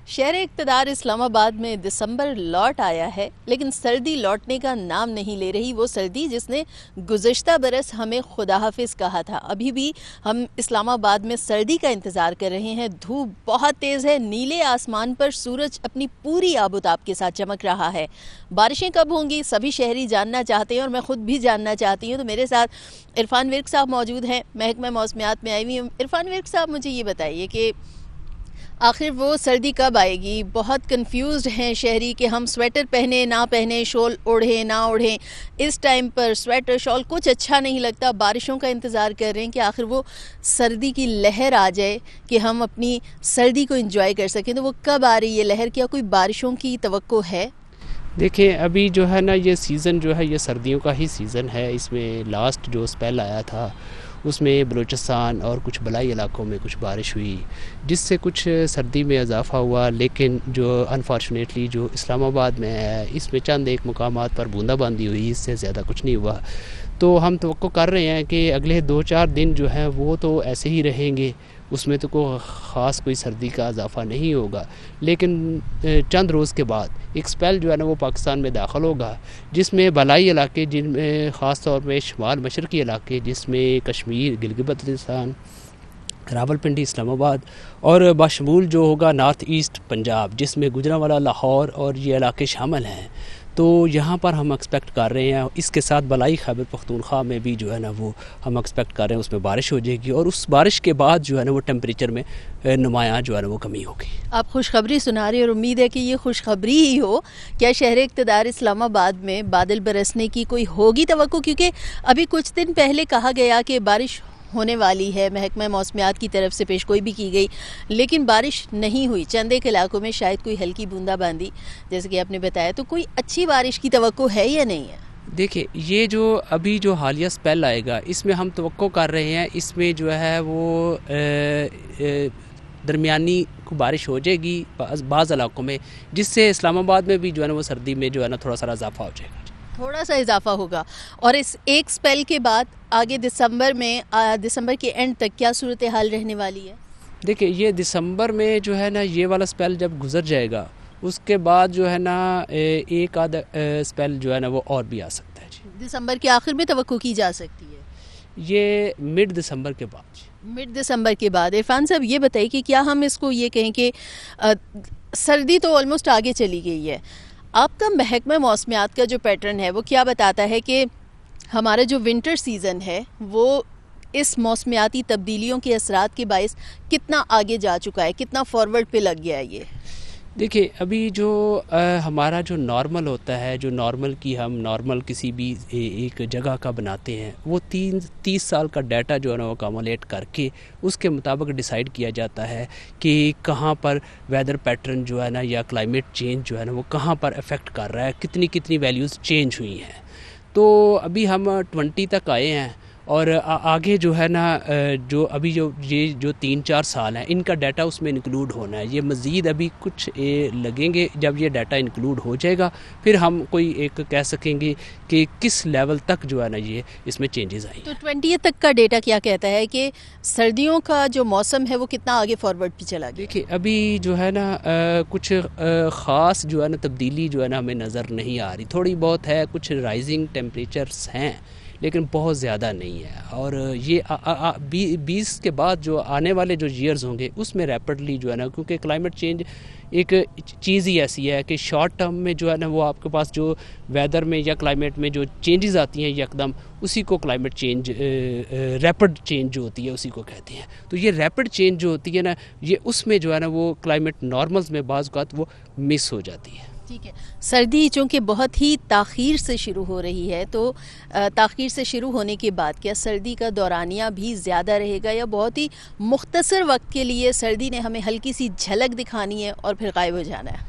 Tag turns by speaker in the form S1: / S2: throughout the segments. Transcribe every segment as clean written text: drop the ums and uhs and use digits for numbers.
S1: شہر اقتدار اسلام آباد میں دسمبر لوٹ آیا ہے، لیکن سردی لوٹنے کا نام نہیں لے رہی۔ وہ سردی جس نے گزشتہ برس ہمیں خدا حافظ کہا تھا۔ ابھی بھی ہم اسلام آباد میں سردی کا انتظار کر رہے ہیں۔ دھوپ بہت تیز ہے، نیلے آسمان پر سورج اپنی پوری آب و تاب کے ساتھ چمک رہا ہے۔ بارشیں کب ہوں گی سبھی شہری جاننا چاہتے ہیں، اور میں خود بھی جاننا چاہتی ہوں۔ تو میرے ساتھ عرفان ورک صاحب موجود ہیں، محکمہ موسمیات میں آئی ہوئی ہوں۔ عرفان ورک صاحب، مجھے یہ بتائیے کہ آخر وہ سردی کب آئے گی؟ بہت کنفیوزڈ ہیں شہری کہ ہم سویٹر پہنے نہ پہنے، شال اوڑھیں نہ اوڑھیں۔ اس ٹائم پر سویٹر شال کچھ اچھا نہیں لگتا۔ بارشوں کا انتظار کر رہے ہیں کہ آخر وہ سردی کی لہر آ جائے کہ ہم اپنی سردی کو انجوائے کر سکیں۔ تو وہ کب آ رہی ہے لہر؟ کیا کوئی بارشوں کی توقع ہے؟
S2: دیکھیں، ابھی جو ہے نا یہ سیزن جو ہے یہ سردیوں کا ہی سیزن ہے۔ اس میں لاسٹ جو اسپیل آیا تھا اس میں بلوچستان اور کچھ بلائی علاقوں میں کچھ بارش ہوئی، جس سے کچھ سردی میں اضافہ ہوا، لیکن جو انفارچونیٹلی جو اسلام آباد میں ہے اس میں چند ایک مقامات پر بوندا باندی ہوئی، اس سے زیادہ کچھ نہیں ہوا۔ تو ہم توقع کر رہے ہیں کہ اگلے 2-4 دن جو ہیں وہ تو ایسے ہی رہیں گے، اس میں تو کوئی سردی کا اضافہ نہیں ہوگا، لیکن چند روز کے بعد ایک سپیل جو ہے نا وہ پاکستان میں داخل ہوگا، جس میں بالائی علاقے، جن میں خاص طور پہ شمال مشرقی علاقے، جس میں کشمیر، گلگت بلتستان، راولپنڈی، اسلام آباد اور بشمول جو ہوگا نارتھ ایسٹ پنجاب، جس میں گوجرانوالا، لاہور اور یہ علاقے شامل ہیں۔ تو یہاں پر ہم ایکسپیکٹ کر رہے ہیں، اس کے ساتھ بالائی خیبر پختونخوا میں بھی جو ہے نا وہ ہم ایکسپیکٹ کر رہے ہیں اس میں بارش ہو جائے گی، اور اس بارش کے بعد جو ہے نا وہ ٹیمپریچر میں نمایاں جو ہے نا وہ کمی ہوگی۔
S1: آپ خوشخبری سنا رہے ہیں، اور امید ہے کہ یہ خوشخبری ہی ہو۔ کیا شہر اقتدار اسلام آباد میں بادل برسنے کی کوئی ہوگی توقع؟ کیونکہ ابھی کچھ دن پہلے کہا گیا کہ بارش ہونے والی ہے، محکمہ موسمیات کی طرف سے پیش گوئی بھی کی گئی، لیکن بارش نہیں ہوئی۔ چند ایک علاقوں میں شاید کوئی ہلکی بوندا باندی جیسے کہ آپ نے بتایا۔ تو کوئی اچھی بارش کی توقع ہے یا نہیں ہے؟
S2: دیکھیں، یہ جو ابھی جو حالیہ سپیل آئے گا اس میں ہم توقع کر رہے ہیں، اس میں جو ہے وہ درمیانی بارش ہو جائے گی بعض علاقوں میں، جس سے اسلام آباد میں بھی جو ہے نا وہ سردی میں جو ہے نا تھوڑا سا اضافہ ہو جائے گا۔
S1: تھوڑا سا اضافہ ہوگا، اور اس ایک سپیل کے بعد آگے دسمبر کے اینڈ تک کیا صورتحال رہنے والی ہے؟
S2: دیکھیں، یہ دسمبر میں جو ہے نا یہ والا سپیل جب گزر جائے گا، اس کے بعد جو ہے نا ایک آدھا سپیل جو ہے نا وہ اور بھی آ سکتا ہے۔ جی،
S1: دسمبر کے آخر میں توقع کی جا سکتی ہے؟
S2: یہ مڈ دسمبر کے بعد۔
S1: مڈ دسمبر کے بعد۔ عرفان صاحب، یہ بتائیے کہ کیا ہم اس کو یہ کہیں کہ سردی تو آلموسٹ آگے چلی گئی ہے، آپ کا محکمہ موسمیات کا جو پیٹرن ہے وہ کیا بتاتا ہے کہ ہمارا جو ونٹر سیزن ہے وہ اس موسمیاتی تبدیلیوں کے اثرات کے باعث کتنا آگے جا چکا ہے، کتنا فارورڈ پہ لگ گیا ہے یہ؟
S2: دیکھیں، ابھی جو ہمارا جو نارمل ہوتا ہے، جو ہم نارمل کسی بھی ایک جگہ کا بناتے ہیں، وہ 30 سال کا ڈیٹا جو ہے نا وہ اکامولیٹ کر کے اس کے مطابق ڈیسائیڈ کیا جاتا ہے کہ کہاں پر ویدر پیٹرن جو ہے نا یا کلائمیٹ چینج جو ہے نا وہ کہاں پر افیکٹ کر رہا ہے، کتنی ویلیوز چینج ہوئی ہیں۔ تو ابھی ہم 20 تک آئے ہیں، اور آگے جو ہے نا ابھی یہ جو 3-4 سال ہیں ان کا ڈیٹا اس میں انکلوڈ ہونا ہے۔ یہ مزید ابھی کچھ لگیں گے، جب یہ ڈیٹا انکلوڈ ہو جائے گا پھر ہم کوئی ایک کہہ سکیں گے کہ کس لیول تک جو ہے نا یہ اس میں چینجز آئی ہیں۔
S1: تو 20 تک کا ڈیٹا کیا کہتا ہے کہ سردیوں کا جو موسم ہے وہ کتنا آگے فارورڈ پہ چلا گیا؟
S2: دیکھیے، ابھی جو ہے نا کچھ خاص جو ہے نا تبدیلی جو ہے نا ہمیں نظر نہیں آ رہی، تھوڑی بہت ہے، کچھ رائزنگ ٹیمپریچرز ہیں لیکن بہت زیادہ نہیں ہے، اور یہ 20 کے بعد جو آنے والے جو ایئرز ہوں گے اس میں ریپڈلی جو ہے نا، کیونکہ کلائمیٹ چینج ایک چیز ہی ایسی ہے کہ شارٹ ٹرم میں جو ہے نا وہ آپ کے پاس جو ویدر میں یا کلائمیٹ میں جو چینجز آتی ہیں یکدم، اسی کو کلائمیٹ چینج، ریپڈ چینج جو ہوتی ہے اسی کو کہتے ہیں۔ تو یہ ریپڈ چینج جو ہوتی ہے نا، یہ اس میں جو ہے نا وہ کلائمیٹ نارملز میں بعض اوقات وہ مس ہو جاتی ہے۔
S1: ٹھیک ہے، سردی چونکہ بہت ہی تاخیر سے شروع ہو رہی ہے، تو تاخیر سے شروع ہونے کے بعد کیا سردی کا دورانیہ بھی زیادہ رہے گا، یا بہت ہی مختصر وقت کے لیے سردی نے ہمیں ہلکی سی جھلک دکھانی ہے اور پھر غائب ہو جانا ہے؟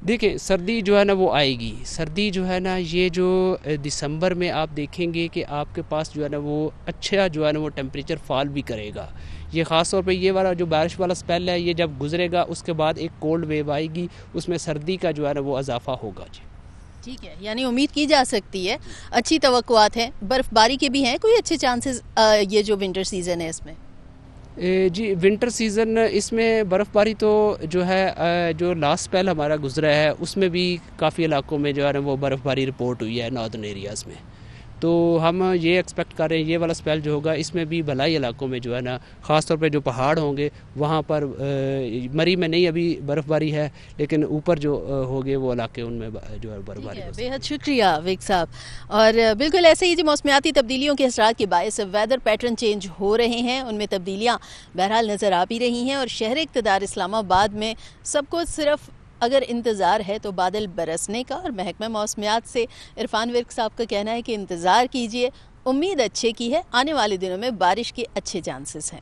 S2: دیکھیں، سردی جو ہے نا وہ آئے گی، سردی جو ہے نا یہ جو دسمبر میں آپ دیکھیں گے کہ آپ کے پاس جو ہے نا وہ اچھا جو ہے نا وہ ٹیمپریچر فال بھی کرے گا۔ یہ خاص طور پہ یہ والا جو بارش والا سپیل ہے، یہ جب گزرے گا اس کے بعد ایک کولڈ ویو آئے گی، اس میں سردی کا جو ہے نا وہ اضافہ ہوگا۔ جی،
S1: ٹھیک ہے، یعنی امید کی جا سکتی ہے، اچھی توقعات ہیں، برف باری کے بھی ہیں کوئی اچھے چانسز یہ جو ونٹر سیزن ہے اس میں؟
S2: جی ونٹر سیزن اس میں برف باری تو جو ہے جو لاسٹ اسپیل ہمارا گزرا ہے اس میں بھی کافی علاقوں میں جو ہے نا وہ برف باری رپورٹ ہوئی ہے ناردرن ایریاز میں. تو ہم یہ ایکسپیکٹ کر رہے ہیں یہ والا اسپیل جو ہوگا اس میں بھی بھلائی علاقوں میں جو ہے نا خاص طور پہ جو پہاڑ ہوں گے وہاں پر مری میں نہیں ابھی برف باری ہے لیکن اوپر جو ہوگے وہ علاقے ان میں جو ہے برف باری.
S1: بے حد شکریہ ویک صاحب. اور بالکل ایسے ہی جو موسمیاتی تبدیلیوں کے اثرات کے باعث ویدر پیٹرن چینج ہو رہے ہیں ان میں تبدیلیاں بہرحال نظر آ بھی رہی ہیں اور شہر اقتدار اسلام آباد میں سب کو صرف اگر انتظار ہے تو بادل برسنے کا. اور محکمہ موسمیات سے عرفان ورک صاحب کا کہنا ہے کہ انتظار کیجئے امید اچھے کی ہے آنے والے دنوں میں بارش کے اچھے چانسز ہیں.